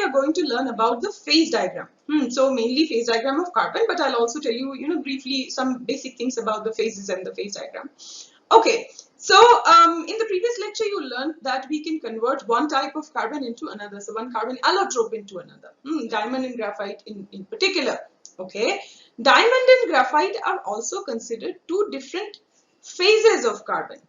are going to learn about the phase diagram. So mainly phase diagram of carbon, but I'll also tell you, briefly some basic things about the phases and the phase diagram. Okay, so in the previous lecture you learned that we can convert one type of carbon into another, so one carbon allotrope into another, diamond and graphite in particular. Okay, diamond and graphite are also considered two different phases of carbon.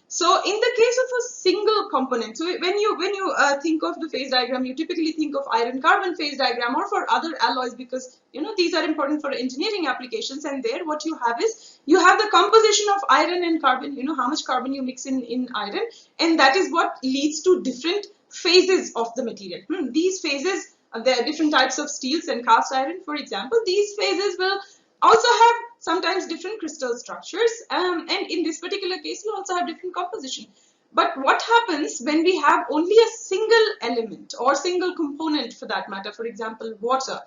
So in the case of a single component, so when you think of the phase diagram, you typically think of iron carbon phase diagram, or for other alloys, because these are important for engineering applications. And there what you have is, you have the composition of iron and carbon, how much carbon you mix in iron, and that is what leads to different phases of the material. These phases, there are different types of steels and cast iron, for example. These phases will also have sometimes different crystal structures, and in this particular case you also have different composition. But what happens when we have only a single element or single component, for that matter, for example water?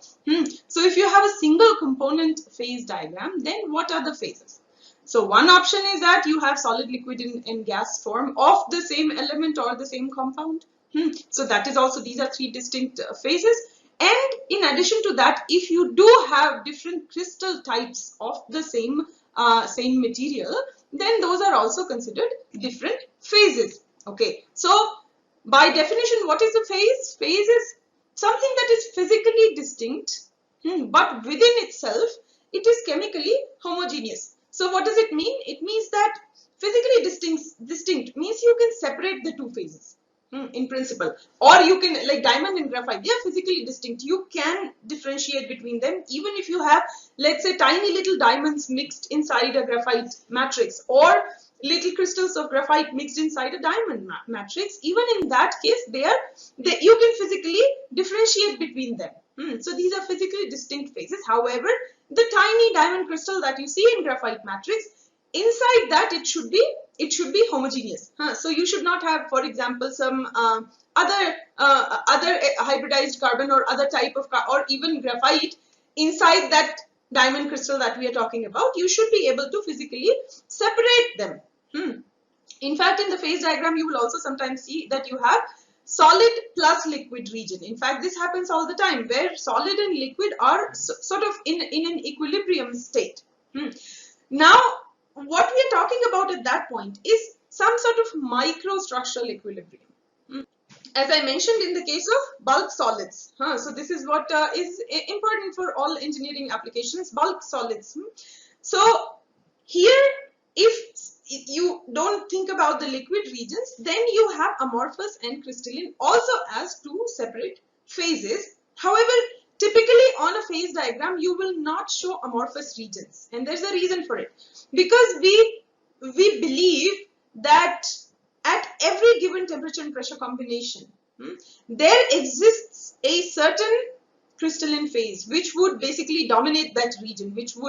So if you have a single component phase diagram, then what are the phases? So one option is that you have solid, liquid and gas form of the same element or the same compound. So that is also, these are three distinct phases. And in addition to that, if you do have different crystal types of the same material, then those are also considered different phases. Okay, so by definition, what is a phase? Phase is something that is physically distinct, but within itself it is chemically homogeneous. So what does it mean? It means that physically distinct means you can separate the two phases. In principle, or you can, like diamond and graphite, they are physically distinct. You can differentiate between them, even if you have, let's say, tiny little diamonds mixed inside a graphite matrix, or little crystals of graphite mixed inside a diamond matrix. Even in that case, you can physically differentiate between them. So these are physically distinct phases. However, the tiny diamond crystal that you see in graphite matrix, inside that it should be homogeneous. So you should not have, for example, some other hybridized carbon or other type of or even graphite inside that diamond crystal that we are talking about. You should be able to physically separate them. In fact, in the phase diagram, you will also sometimes see that you have solid plus liquid region. In fact, this happens all the time, where solid and liquid are sort of in an equilibrium state. Now, what we are talking about at that point is some sort of microstructural equilibrium. As I mentioned, in the case of bulk solids, so this is what is important for all engineering applications, bulk solids. So here, if you don't think about the liquid regions, then you have amorphous and crystalline also as two separate phases. However, typically on a phase diagram, you will not show amorphous regions, and there's a reason for it. Because we believe that at every given temperature and pressure combination, there exists a certain crystalline phase which would basically dominate that region, which is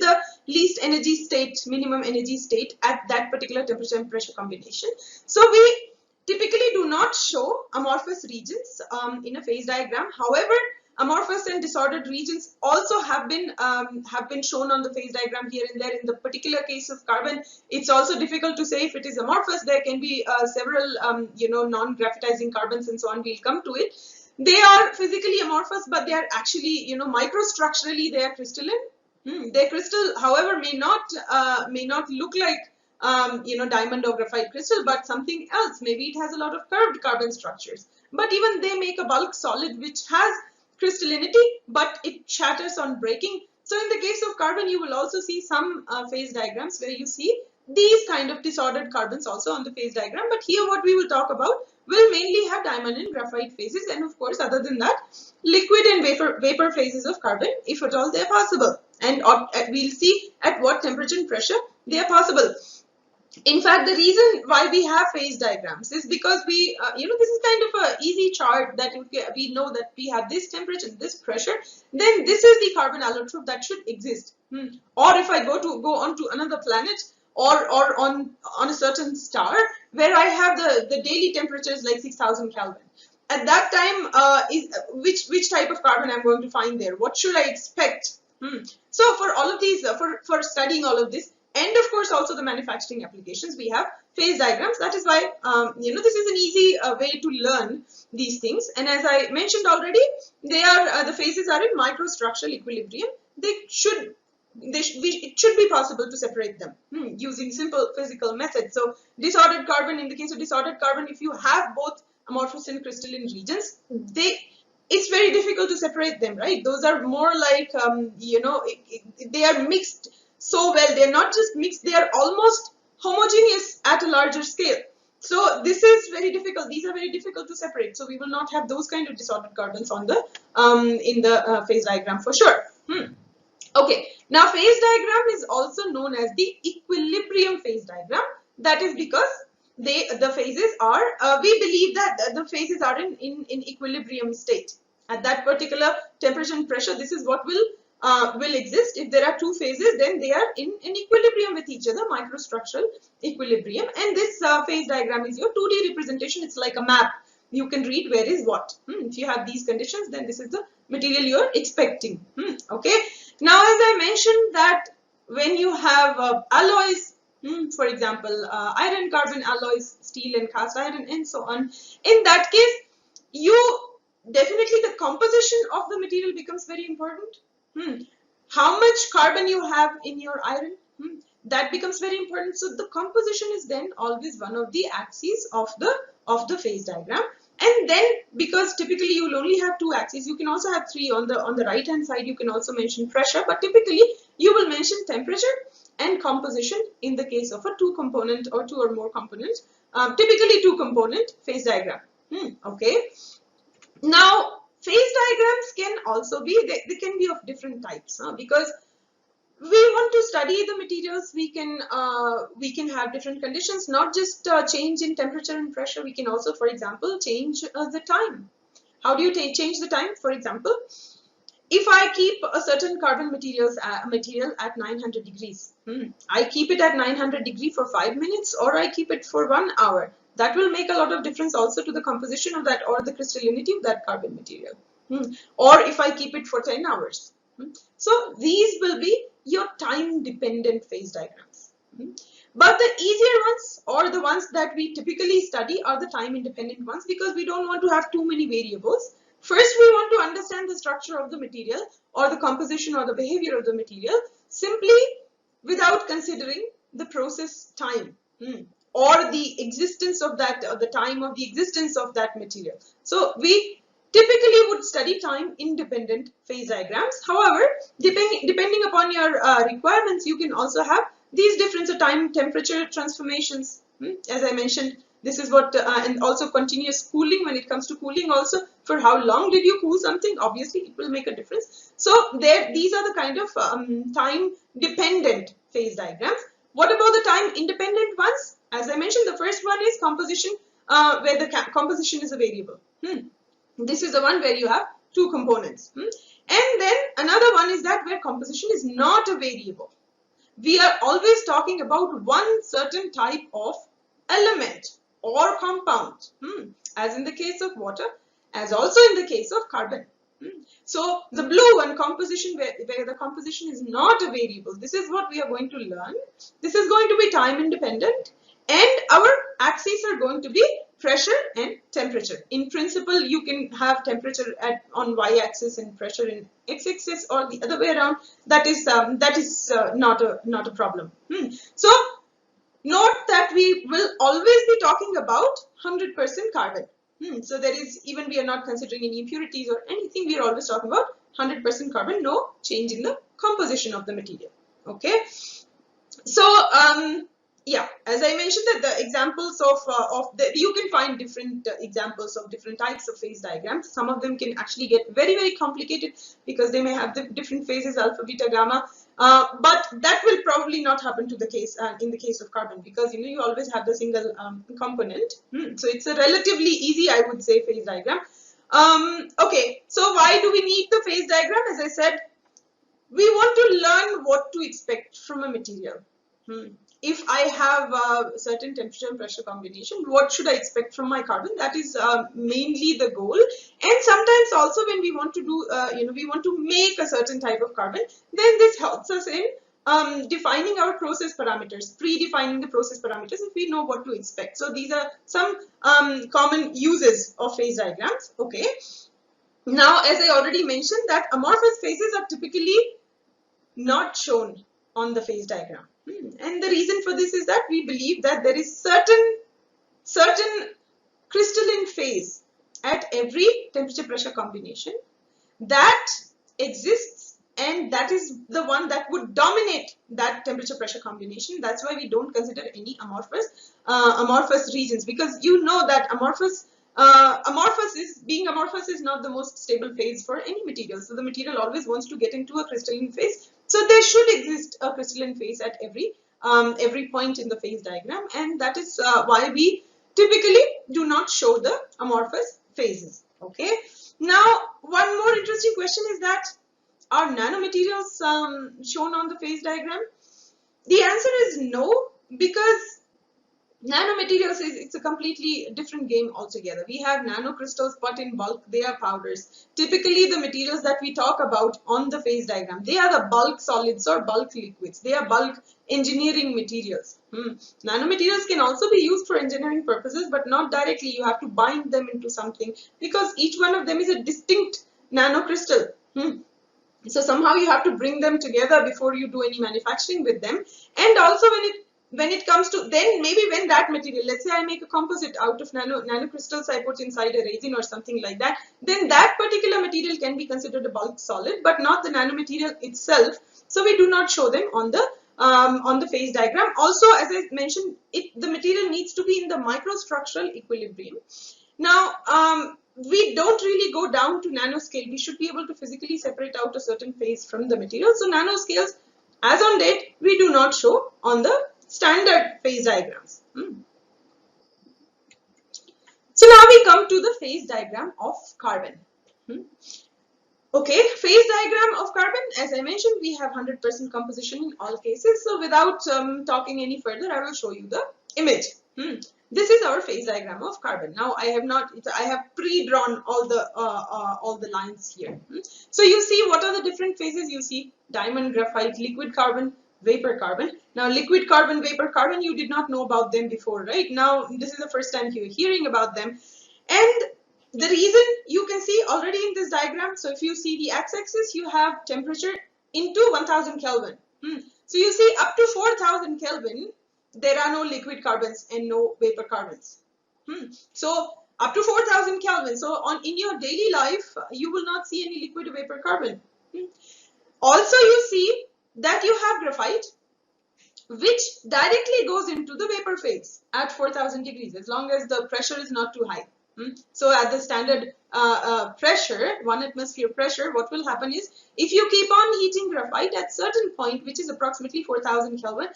the least energy state, minimum energy state at that particular temperature and pressure combination. So we typically do not show amorphous regions in a phase diagram. However, amorphous and disordered regions also have been shown on the phase diagram here and there. In the particular case of carbon, it's also difficult to say if it is amorphous. There can be several non-graphitizing carbons and so on. We'll come to it. They are physically amorphous, but they are actually, microstructurally they are crystalline. Their crystal, however, may not look like diamond or graphite crystal, but something else. Maybe it has a lot of curved carbon structures. But even they make a bulk solid which has crystallinity, but it shatters on breaking. So in the case of carbon, you will also see some phase diagrams where you see these kind of disordered carbons also on the phase diagram. But here what we will talk about will mainly have diamond and graphite phases, and of course other than that, liquid and vapor phases of carbon, if at all they are possible, and we'll see at what temperature and pressure they are possible. In fact, the reason why we have phase diagrams is because we, this is kind of a easy chart that we know that we have this temperature, this pressure, then this is the carbon allotrope that should exist. Or if I go on to another planet or on a certain star where I have the daily temperatures like 6000 Kelvin. At that time, which type of carbon I'm going to find there? What should I expect? So for all of these, for studying all of this, and of course also the manufacturing applications, we have phase diagrams. That is why this is an easy way to learn these things. And as I mentioned already, they are the phases are in microstructural equilibrium. It should be possible to separate them using simple physical methods. So disordered carbon, in the case of disordered carbon, if you have both amorphous and crystalline regions, it's very difficult to separate them, right? Those are more like they are mixed so well. They're not just mixed, they are almost homogeneous at a larger scale. So this is very difficult. These are very difficult to separate. So we will not have those kind of disordered carbons on the in the phase diagram for sure. Okay, now phase diagram is also known as the equilibrium phase diagram. That is because the phases are we believe that the phases are in equilibrium state at that particular temperature and pressure. This is what will exist. If there are two phases, then they are in equilibrium with each other, microstructural equilibrium. And this phase diagram is your 2D representation. It's like a map. You can read where is what. If you have these conditions, then this is the material you are expecting. Okay. Now, as I mentioned that when you have alloys, for example, iron carbon alloys, steel and cast iron and so on, in that case, definitely the composition of the material becomes very important. How much carbon you have in your iron, that becomes very important. So the composition is then always one of the axes of the phase diagram. And then, because typically you will only have two axes, you can also have three. On the right hand side, you can also mention pressure, but typically you will mention temperature and composition in the case of a two component or two or more components, typically two component phase diagram. Okay. Now, phase diagrams can also be, they can be of different types, because we want to study the materials. We can have different conditions, not just change in temperature and pressure. We can also, for example, change the time. How do you change the time? For example, if I keep a certain carbon material at 900 degrees, I keep it at 900 degrees for 5 minutes, or I keep it for 1 hour. That will make a lot of difference also to the composition of that or the crystallinity of that carbon material. Or if I keep it for 10 hours. So these will be your time dependent phase diagrams. But the easier ones, or the ones that we typically study, are the time independent ones, because we don't want to have too many variables. First, we want to understand the structure of the material or the composition or the behavior of the material simply without considering the process time or the existence of that, or the time of the existence of that material. So we typically would study time independent phase diagrams. However, depending upon your requirements, you can also have these different time temperature transformations. As I mentioned, this is what and also continuous cooling. When it comes to cooling also, for how long did you cool something, obviously it will make a difference. So these are the kind of time dependent phase diagrams. What about the time independent ones? As I mentioned, the first one is composition, where the composition is a variable. This is the one where you have two components. And then another one is that where composition is not a variable. We are always talking about one certain type of element or compound, as in the case of water, as also in the case of carbon. So the blue one, composition, where the composition is not a variable. This is what we are going to learn. This is going to be time independent, and our axes are going to be pressure and temperature. In principle, you can have temperature on y-axis and pressure in x-axis, or the other way around. That is not a problem. So note that we will always be talking about 100% carbon. So there is, even we are not considering any impurities or anything. We are always talking about 100% carbon. No change in the composition of the material. Okay. So yeah, as I mentioned, that the examples you can find different examples of different types of phase diagrams. Some of them can actually get very, very complicated because they may have the different phases, alpha, beta, gamma. But that will probably not happen to the case in the case of carbon, because you always have the single component. So it's a relatively easy, I would say, phase diagram. Okay, so why do we need the phase diagram? As I said, we want to learn what to expect from a material. If I have a certain temperature and pressure combination, what should I expect from my carbon? That is mainly the goal. And sometimes also when we want to do, we want to make a certain type of carbon, then this helps us in defining our process parameters, predefining the process parameters if we know what to expect. So these are some common uses of phase diagrams. Okay. Now, as I already mentioned, that amorphous phases are typically not shown on the phase diagram. And the reason for this is that we believe that there is certain crystalline phase at every temperature pressure combination that exists, and that is the one that would dominate that temperature pressure combination. That's why we don't consider any amorphous regions, because you know that amorphous is not the most stable phase for any material. So the material always wants to get into a crystalline phase. So there should exist a crystalline phase at every point in the phase diagram, and that is why we typically do not show the amorphous phases. Okay. Now, one more interesting question is that, are nanomaterials shown on the phase diagram? The answer is no, because nanomaterials it's a completely different game altogether. We have nanocrystals, but in bulk they are powders. Typically the materials that we talk about on the phase diagram, they are the bulk solids or bulk liquids. They are bulk engineering materials. Nanomaterials can also be used for engineering purposes, but not directly. You have to bind them into something, because each one of them is a distinct nanocrystal. So somehow you have to bring them together before you do any manufacturing with them. And also when it comes to, then maybe when that material, let's say I make a composite out of nanocrystals, I put inside a resin or something like that, then that particular material can be considered a bulk solid, but not the nanomaterial itself. So we do not show them on the phase diagram. Also, as I mentioned, the material needs to be in the microstructural equilibrium. Now, we don't really go down to nanoscale. We should be able to physically separate out a certain phase from the material. So nanoscales, as on date, we do not show on the standard phase diagrams. So now we come to the phase diagram of carbon. Okay, phase diagram of carbon, as I mentioned, we have 100% composition in all cases. So without talking any further, I will show you the image. This is our phase diagram of carbon. Now I have pre-drawn all the lines here. So you see what are the different phases. You see diamond, graphite, liquid carbon, vapor carbon. Now liquid carbon, vapor carbon, you did not know about them before, right? Now this is the first time you're hearing about them. And the reason you can see already in this diagram, so if you see the x-axis, you have temperature into 1000 Kelvin. So you see up to 4000 Kelvin, there are no liquid carbons and no vapor carbons. So up to 4000 Kelvin, so in your daily life, you will not see any liquid or vapor carbon. Also, you see that you have graphite, which directly goes into the vapor phase at 4000 degrees, as long as the pressure is not too high. So at the standard pressure, 1 atmosphere pressure, what will happen is, if you keep on heating graphite at certain point, which is approximately 4000 Kelvin,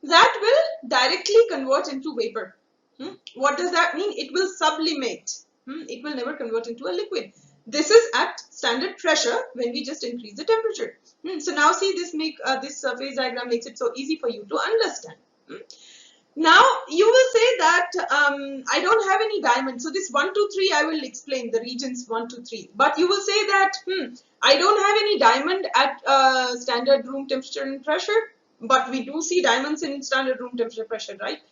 that will directly convert into vapor. What does that mean? It will sublimate. It will never convert into a liquid. This is at standard pressure when we just increase the temperature. So now see, this phase diagram makes it so easy for you to understand. Now you will say that I don't have any diamond. So this 1, 2, 3, I will explain the regions 1, 2, 3. But you will say that I don't have any diamond at standard room temperature and pressure. But we do see diamonds in standard room temperature pressure, right?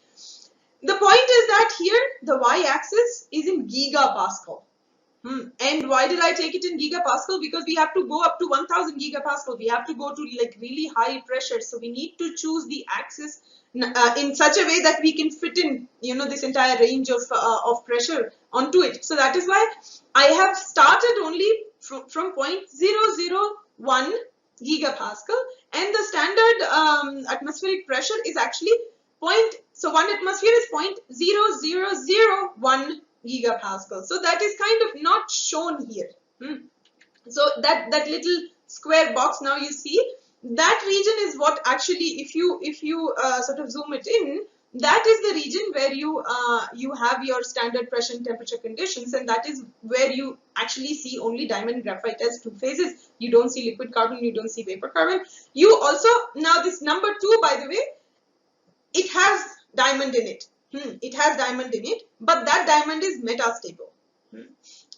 The point is that here the y-axis is in gigapascal. And why did I take it in gigapascal? Because we have to go up to 1000 gigapascal. We have to go to like really high pressure. So we need to choose the axis in such a way that we can fit in, this entire range of pressure onto it. So that is why I have started only from 0.001 gigapascal, and the standard atmospheric pressure is actually 1 atmosphere is 0.0001 gigapascal. So that is kind of not shown here. So that little square box, now you see that region is what actually, if you sort of zoom it in, that is the region where you have your standard pressure and temperature conditions, and that is where you actually see only diamond graphite as two phases. You don't see liquid carbon, you don't see vapor carbon. You also, now this number 2, by the way, it has diamond in it. It has diamond in it, but that diamond is metastable.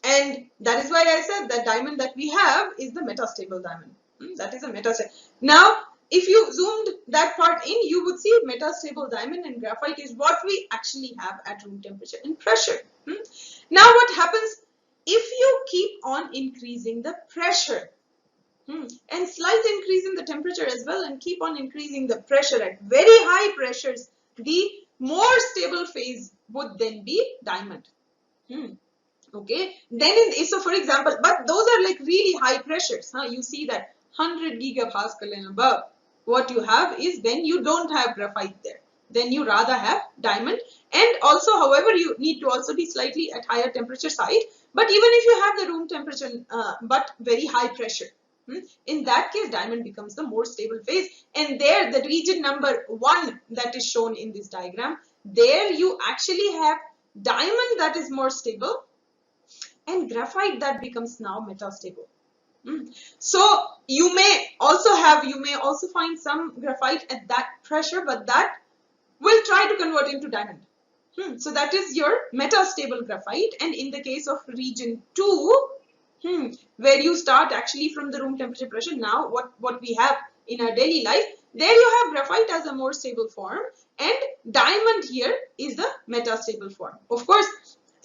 And that is why I said that diamond that we have is the metastable diamond. That is a metastable. Now, if you zoomed that part in, you would see metastable diamond and graphite is what we actually have at room temperature and pressure. Now what happens if you keep on increasing the pressure and slight increase in the temperature as well, and keep on increasing the pressure at very high pressures, the more stable phase would then be diamond. Okay, then so for example, but those are like really high pressures. You see that 100 gigapascal and above. What you have is then you don't have graphite there. Then you rather have diamond. And also, however, you need to also be slightly at higher temperature side. But even if you have the room temperature but very high pressure, in that case, diamond becomes the more stable phase. And there, the region number 1 that is shown in this diagram, there you actually have diamond that is more stable and graphite that becomes now metastable. So you may also find some graphite at that pressure, but that will try to convert into diamond. So that is your metastable graphite. And in the case of region 2, where you start actually from the room temperature pressure, now what we have in our daily life, there you have graphite as a more stable form, and diamond here is the metastable form. Of course,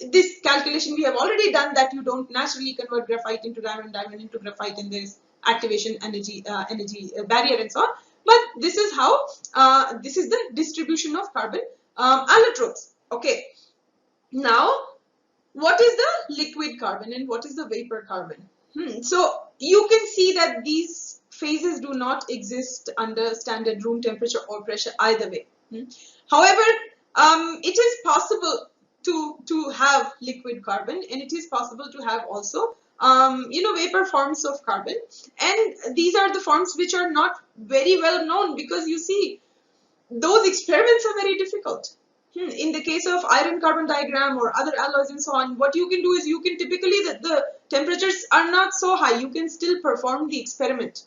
this calculation we have already done, that you don't naturally convert graphite into diamond, diamond into graphite, and there is activation energy barrier and so on. But this is how this is the distribution of carbon allotropes. Okay, now what is the liquid carbon and what is the vapor carbon? So you can see that these phases do not exist under standard room temperature or pressure either way. However, it is possible to have liquid carbon, and it is possible to have also vapor forms of carbon, and these are the forms which are not very well known, because you see those experiments are very difficult. In the case of iron carbon diagram or other alloys and so on, what you can do is you can typically, the temperatures are not so high, you can still perform the experiment.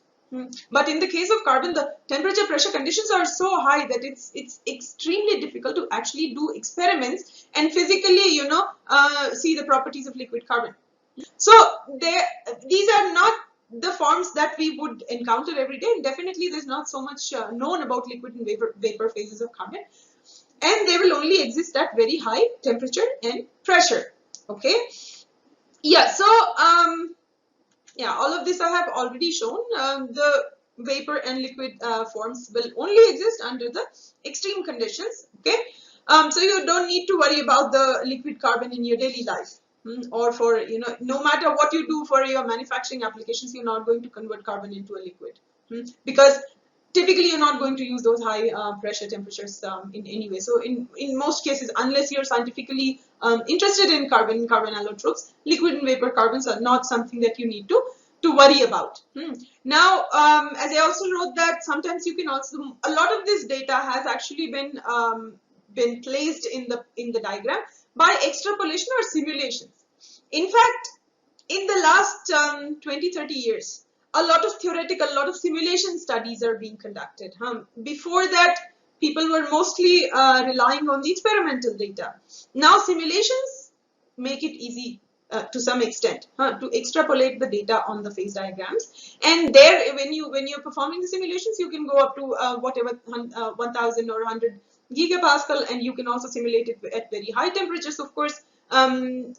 But in the case of carbon, the temperature pressure conditions are so high that it's extremely difficult to actually do experiments and physically, see the properties of liquid carbon. So these are not the forms that we would encounter every day, and definitely there's not so much known about liquid and vapor phases of carbon, and they will only exist at very high temperature and pressure. Okay, yeah, so yeah, all of this I have already shown. The vapor and liquid forms will only exist under the extreme conditions. Okay, so you don't need to worry about the liquid carbon in your daily life, or for no matter what you do for your manufacturing applications, you're not going to convert carbon into a liquid, because typically you're not going to use those high pressure temperatures in any way. So in most cases, unless you're scientifically interested in carbon allotropes, liquid and vapor carbons are not something that you need to worry about. Now, as I also wrote that sometimes you can also, a lot of this data has actually been placed in the diagram by extrapolation or simulations. In fact, in the last 20-30 years, a lot of simulation studies are being conducted. Before that, people were mostly relying on the experimental data. Now simulations make it easy to some extent to extrapolate the data on the phase diagrams, and there when you're performing the simulations, you can go up to whatever 1000 or 100 gigapascal, and you can also simulate it at very high temperatures. Of course,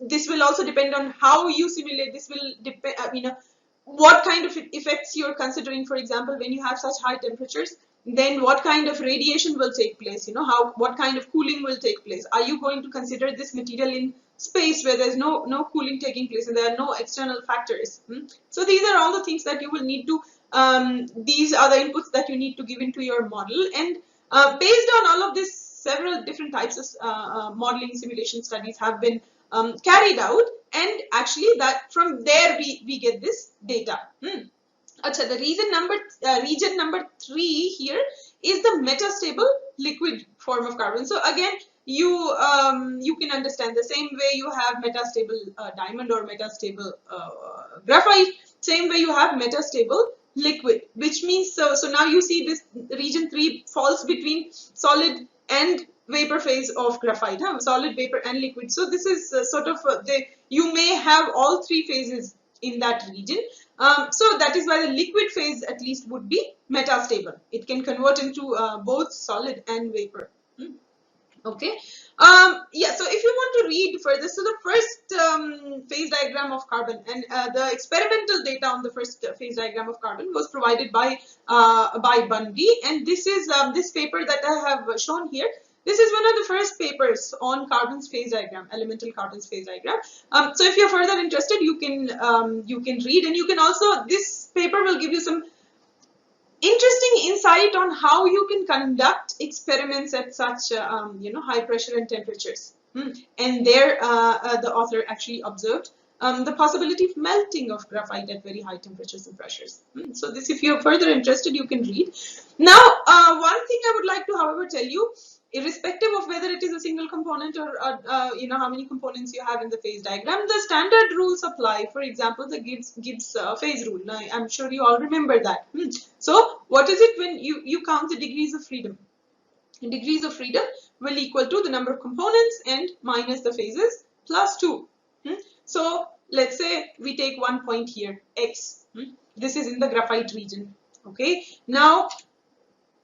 this will also depend on how you simulate. This will depend, what kind of effects you're considering. For example, when you have such high temperatures, then what kind of radiation will take place? What kind of cooling will take place? Are you going to consider this material in space where there's no cooling taking place and there are no external factors? So these are all the things that you will need to, these are the inputs that you need to give into your model, and based on all of this, several different types of modeling simulation studies have been carried out, and actually that from there we get this data. Achha, the region number 3 here is the metastable liquid form of carbon. So again, you can understand the same way you have metastable diamond or metastable graphite, same way you have metastable liquid, which means so now you see this region 3 falls between solid and vapor phase of graphite, solid, vapor and liquid. So this is sort of you may have all 3 phases in that region. So that is why the liquid phase at least would be metastable. It can convert into both solid and vapor. Okay. Yeah, so if you want to read further, so the first phase diagram of carbon and the experimental data on the first phase diagram of carbon was provided by Bundy, and this is this paper that I have shown here. This is one of the first papers on carbon's phase diagram, elemental carbon's phase diagram. So if you're further interested, you can read, and you can also, this paper will give you some interesting insight on how you can conduct experiments at such high pressure and temperatures. And there the author actually observed the possibility of melting of graphite at very high temperatures and pressures. So this, if you're further interested, you can read. Now one thing I would like to however tell you, irrespective of whether it is a single component or how many components you have in the phase diagram, the standard rules apply. For example, the Gibbs phase rule. Now, I'm sure you all remember that. So what is it when you count the degrees of freedom? Degrees of freedom will equal to the number of components and minus the phases plus 2. So let's say we take one point here, x. This is in the graphite region. Okay. Now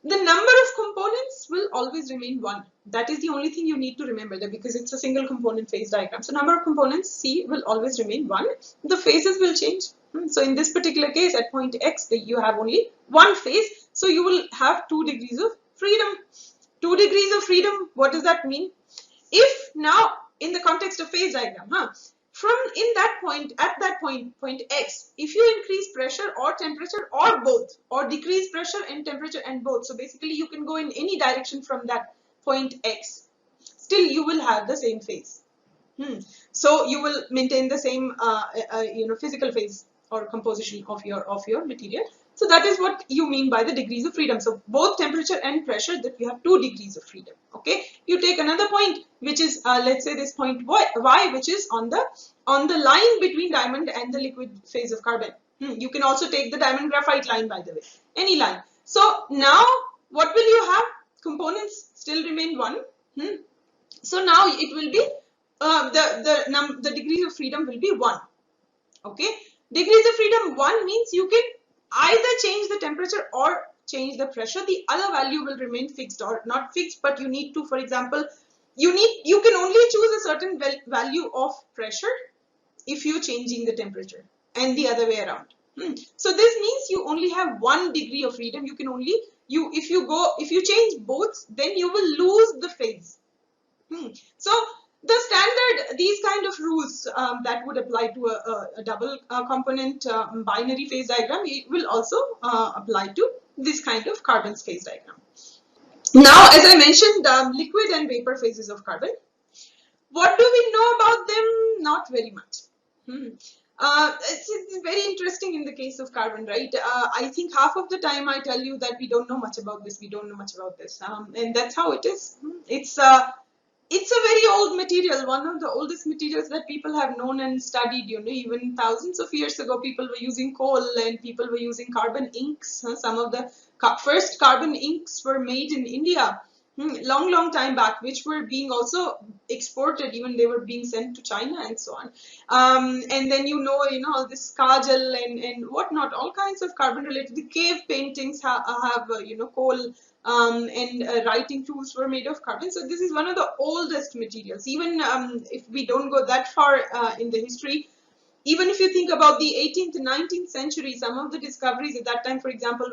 the number of components will always remain 1. That is the only thing you need to remember, that because it's a single component phase diagram. So number of components C will always remain 1. The phases will change. So in this particular case at point X, you have only one phase. So you will have 2 degrees of freedom. 2 degrees of freedom, what does that mean? If now in the context of phase diagram, from in that point, at that point X, if you increase pressure or temperature or both, or decrease pressure and temperature and both, so basically you can go in any direction from that point X, still you will have the same phase. So you will maintain the same physical phase or composition of your material. So that is what you mean by the degrees of freedom. So both temperature and pressure, that you have 2 degrees of freedom. Okay. You take another point, which is let's say this point Y, which is on the line between diamond and the liquid phase of carbon. You can also take the diamond graphite line, by the way, any line. So now what will you have? Components still remain 1. So now it will be the degrees of freedom will be 1. Okay. Degrees of freedom 1 means you can either change the temperature or change the pressure. The other value will remain fixed, or not fixed, but you need to, for example, you can only choose a certain value of pressure if you're changing the temperature, and the other way around. So this means you only have 1 degree of freedom. You can only, if you change both, then you will lose the phase. So the standard, these kind of rules that would apply to a double component binary phase diagram, it will also apply to this kind of carbon's phase diagram. Now, as I mentioned, liquid and vapor phases of carbon. What do we know about them? Not very much. It's very interesting in the case of carbon, right? I think half of the time I tell you that we don't know much about this, and that's how it is. It's a very old material, one of the oldest materials that people have known and studied. Even thousands of years ago, people were using coal and people were using carbon inks. Some of the first carbon inks were made in India long time back, which were being also exported. Even they were being sent to China and so on. And then all this kajal and whatnot, all kinds of carbon related. The cave paintings have coal. And writing tools were made of carbon. So this is one of the oldest materials. Even if we don't go that far in the history, even if you think about the 18th and 19th century, some of the discoveries at that time, for example,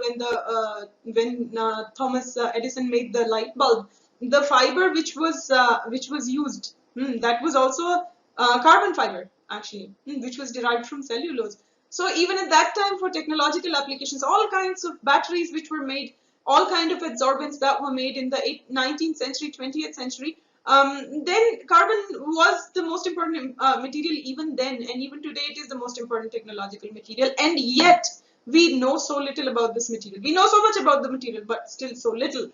when Thomas Edison made the light bulb, the fiber which was used, that was also carbon fiber, actually, which was derived from cellulose. So even at that time, for technological applications, all kinds of batteries which were made, all kind of adsorbents that were made in the 19th century, 20th century, then carbon was the most important material even then, and even today it is the most important technological material, and yet we know so little about this material. We know so much about the material, but still so little.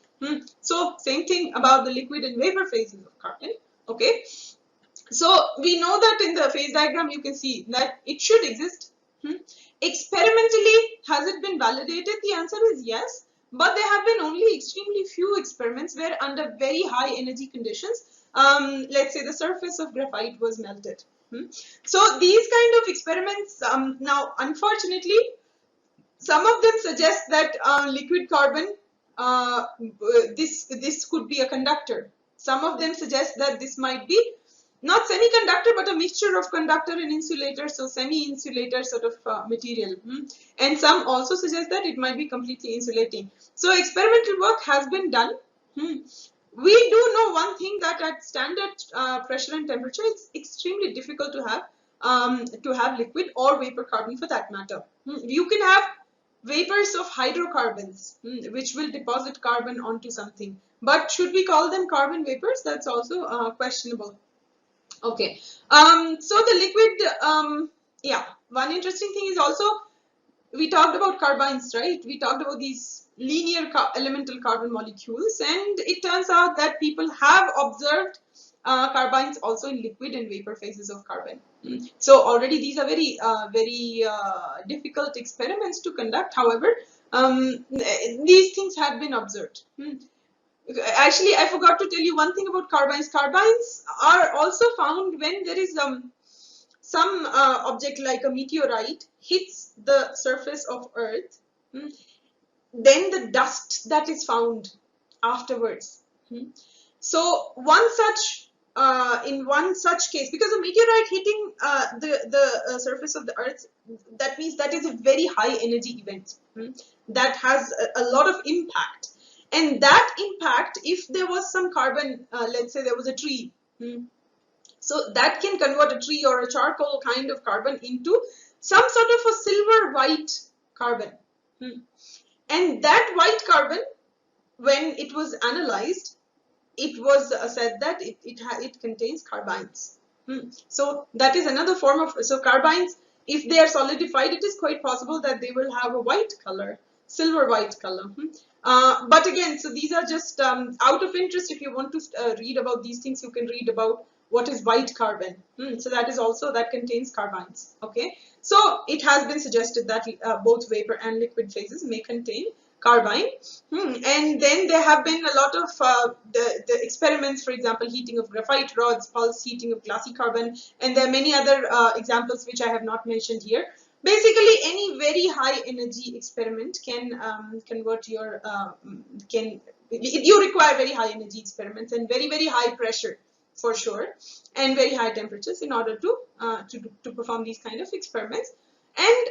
So same thing about the liquid and vapor phases of carbon. Okay, so we know that in the phase diagram you can see that it should exist. Experimentally, has it been validated? The answer is yes. But there have been only extremely few experiments where under very high energy conditions, let's say the surface of graphite was melted. So these kind of experiments, now unfortunately, some of them suggest that liquid carbon, this could be a conductor. Some of them suggest that this might be not semiconductor, but a mixture of conductor and insulator, so semi-insulator sort of material. And some also suggest that it might be completely insulating. So experimental work has been done. We do know one thing, that at standard pressure and temperature, it's extremely difficult to have liquid or vapor carbon for that matter. You can have vapors of hydrocarbons, which will deposit carbon onto something. But should we call them carbon vapors? That's also questionable. Okay. So the liquid, yeah, one interesting thing is also, we talked about carbines, right? We talked about these linear elemental carbon molecules, and it turns out that people have observed carbines also in liquid and vapor phases of carbon. So already these are very difficult experiments to conduct. However, these things have been observed. Actually, I forgot to tell you one thing about carbines. Carbines are also found when there is some object like a meteorite hits the surface of Earth, then the dust that is found afterwards. So in one such case, because a meteorite hitting the surface of the Earth, that means that is a very high energy event that has a lot of impact. And that impact, if there was some carbon, let's say there was a tree, so that can convert a tree or a charcoal kind of carbon into some sort of a silver white carbon. And that white carbon, when it was analyzed, it was said that it contains carbines. So that is another form of, so carbines, if they are solidified, it is quite possible that they will have a white color, silver white color. But again, so these are just out of interest. If you want to read about these things, you can read about what is white carbon. So that is also, that contains carbines. Okay, so it has been suggested that both vapor and liquid phases may contain carbine. And then there have been a lot of the experiments, for example, heating of graphite rods, pulse heating of glassy carbon, and there are many other examples which I have not mentioned here. Basically, any very high energy experiment can convert your, you require very high energy experiments and very high pressure for sure, and very high temperatures in order to perform these kind of experiments. And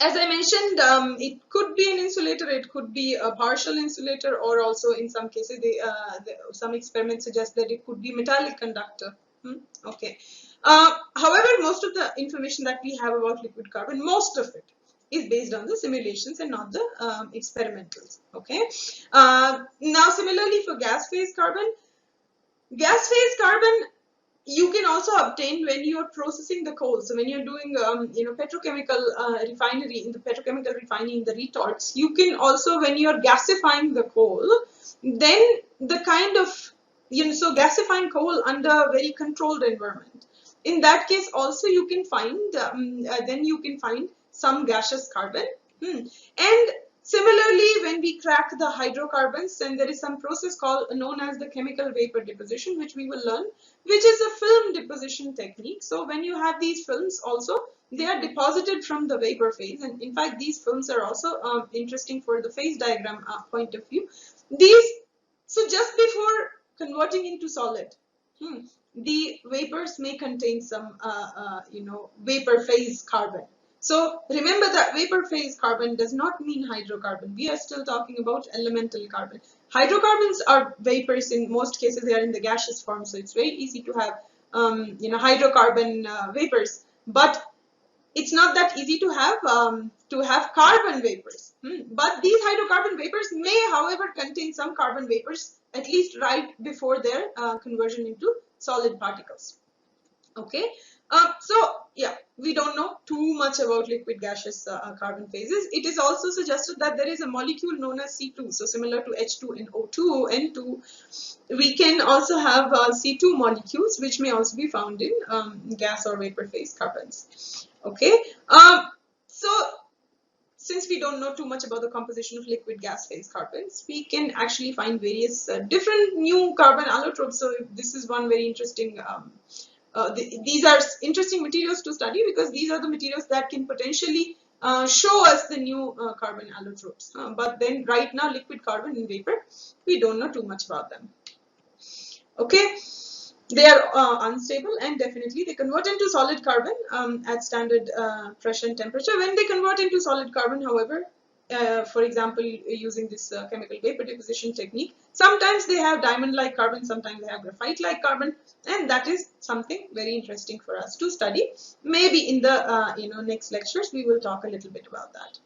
as I mentioned, it could be an insulator, it could be a partial insulator, or also in some cases, some experiments suggest that it could be metallic conductor. Okay. However, most of the information that we have about liquid carbon, most of it is based on the simulations and not the experimentals. Okay. Now, similarly for gas phase carbon, you can also obtain when you are processing the coal. So when you're doing, petrochemical refinery, in the petrochemical refining, the retorts, you can also, when you're gasifying the coal, then the kind of, so gasifying coal under a very controlled environment. In that case, also you can find, then you can find some gaseous carbon. And similarly, when we crack the hydrocarbons, then there is some process known as the chemical vapor deposition, which we will learn, which is a film deposition technique. So when you have these films also, they are deposited from the vapor phase. And in fact, these films are also interesting for the phase diagram point of view. So just before converting into solid, the vapors may contain some, vapor phase carbon. So remember that vapor phase carbon does not mean hydrocarbon. We are still talking about elemental carbon. Hydrocarbons are vapors. In most cases, they are in the gaseous form, so it's very easy to have, hydrocarbon vapors. But it's not that easy to have carbon vapors. But these hydrocarbon vapors may, however, contain some carbon vapors, at least right before their conversion into solid particles. Okay. So yeah, we don't know too much about liquid gaseous carbon phases. It is also suggested that there is a molecule known as C2. So similar to H2 and O2, N2, we can also have C2 molecules, which may also be found in gas or vapor phase carbons. Okay. So since we don't know too much about the composition of liquid gas phase carbons, we can actually find various different new carbon allotropes. So this is one very interesting these are interesting materials to study because these are the materials that can potentially show us the new carbon allotropes. But then right now, liquid carbon and vapor, we don't know too much about them. Okay, they are unstable and definitely they convert into solid carbon at standard pressure and temperature. When they convert into solid carbon, however, for example, using this chemical vapor deposition technique, sometimes they have diamond-like carbon, sometimes they have graphite-like carbon, and that is something very interesting for us to study. Maybe in the next lectures we will talk a little bit about that.